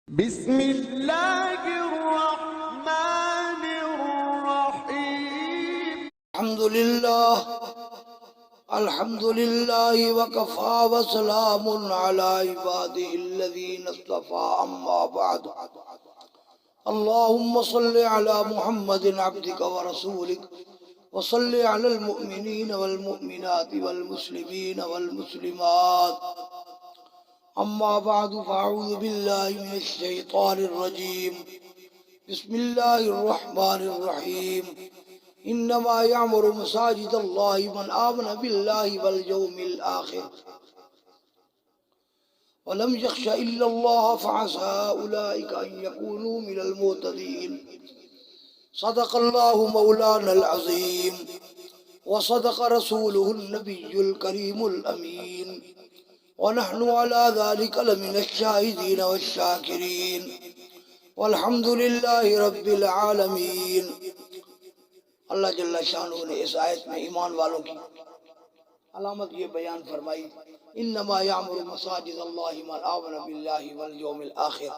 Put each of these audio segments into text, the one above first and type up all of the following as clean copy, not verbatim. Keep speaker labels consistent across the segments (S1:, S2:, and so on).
S1: بسم اللہ الرحمن الرحیم
S2: الحمد للہ وکفا وسلام علی عباده الذین اصطفى اما بعد اللهم صل على محمد عبدك ورسولك وصل على المؤمنين والمؤمنات والمسلمين والمسلمات اما بعد فاعوذ باللہ من الشیطان الرجیم بسم اللہ الرحمن الرحیم انما یعمر مساجد اللہ من آمن باللہ والیوم الآخر ولم یخش الا اللہ فعسى اولئک ان یکونوا من المہتدین صدق اللہ مولانا العظیم وصدق رسوله النبی الکریم الامین ونحن على ذلك لمن الشاهدين والشاكرين والحمد لله رب العالمين۔ اللہ جل شانہ نے اس آیت میں ایمان والوں کی علامت یہ بیان فرمائی، انما یعمر مساجد اللہ من آمن باللہ والیوم الآخر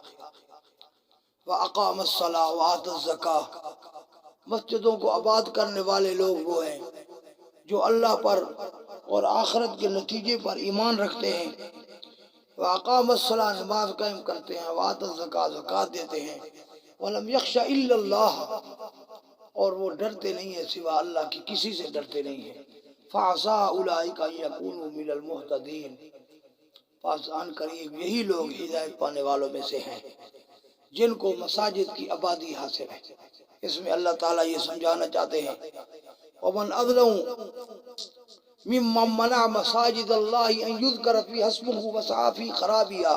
S2: واقام الصلاۃ وآتى الزکاۃ۔ مسجدوں کو آباد کرنے والے لوگ وہ ہیں جو اللہ پر اور آخرت کے نتیجے پر ایمان رکھتے ہیں، وَأَقَامَ الصَّلَاةَ نماز قائم کرتے ہیں، وَآتَى الزَّكَاةَ زکوٰۃ دیتے ہیں، وَلَمْ يَخْشَ إِلَّا اللَّهَ اور وہ ڈرتے نہیں ہیں سوا اللہ کی، کسی سے ڈرتے نہیں ہیں، فَعَسَىٰ أُولَٰئِكَ أَن يَكُونُوا مِنَ الْمُهْتَدِينَ پس آن قریب یہی لوگ ہدایت پانے والوں میں سے ہیں جن کو مساجد کی آبادی حاصل ہے۔ اس میں اللہ تعالیٰ یہ سمجھانا چاہتے ہیں وَمَنْ أَظْلَمُ ممن منع مساجد اللہ ان یذکر فی اسمہ وسعی فی خرابیہا۔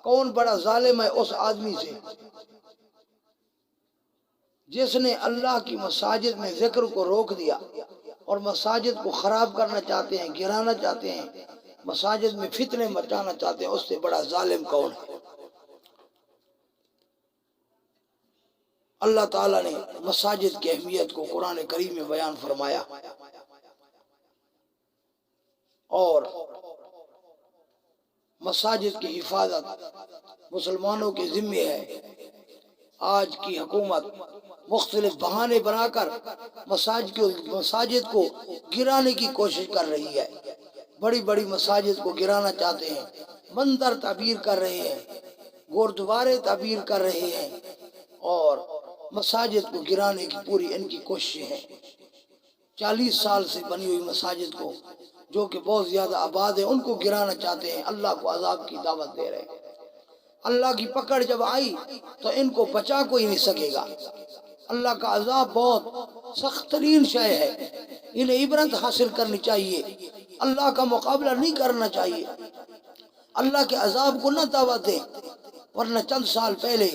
S2: کون بڑا ظالم ہے اس آدمی سے جس نے اللہ کی مساجد میں ذکر کو روک دیا اور مساجد کو خراب کرنا چاہتے ہیں، گرانا چاہتے ہیں، مساجد میں فتنے مچانا چاہتے ہیں، اس سے بڑا ظالم کون ہے؟ اللہ تعالیٰ نے مساجد کی اہمیت کو قرآن کریم میں بیان فرمایا اور مساجد کی حفاظت مسلمانوں کے ذمہ ہے۔ آج کی حکومت مختلف بہانے بنا کر مساجد کو گرانے کی کوشش کر رہی ہے، بڑی بڑی مساجد کو گرانا چاہتے ہیں، مندر تعبیر کر رہے ہیں، گوردوارے تعبیر کر رہے ہیں اور مساجد کو گرانے کی پوری ان کی کوششیں ہیں۔ 40 سال سے بنی ہوئی مساجد کو جو کہ بہت زیادہ آباد ہیں ان کو گرانا چاہتے ہیں، اللہ کو عذاب کی دعوت دے رہے ہیں۔ اللہ کی پکڑ جب آئی تو ان کو بچا کوئی نہیں سکے گا۔ اللہ کا عذاب بہت سخت ترین شے ہے، انہیں عبرت حاصل کرنی چاہیے، اللہ کا مقابلہ نہیں کرنا چاہیے، اللہ کے عذاب کو نہ دعوت دیں، ورنہ چند سال پہلے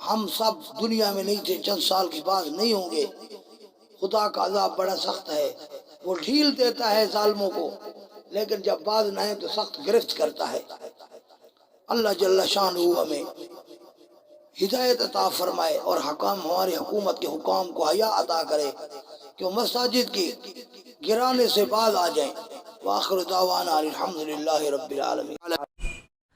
S2: ہم سب دنیا میں نہیں تھے، چند سال کے بعد نہیں ہوں گے۔ خدا کا عذاب بڑا سخت ہے، وہ ڈھیل دیتا ہے ظالموں کو، لیکن جب باز نہ ہے تو سخت گرفت کرتا ہے۔ اللہ جل شانہ ہمیں ہدایت عطا فرمائے اور ہماری حکومت کے حکام کو حیا عطا کرے کہ وہ مساجد کی گرانے سے باز آ جائیں۔ وآخر دعوانا الحمدللہ رب العالمین۔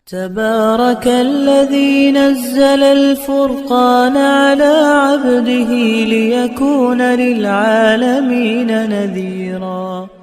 S3: تبارك الذي نزل الفرقان على عبده ليكون للعالمين نذيرا۔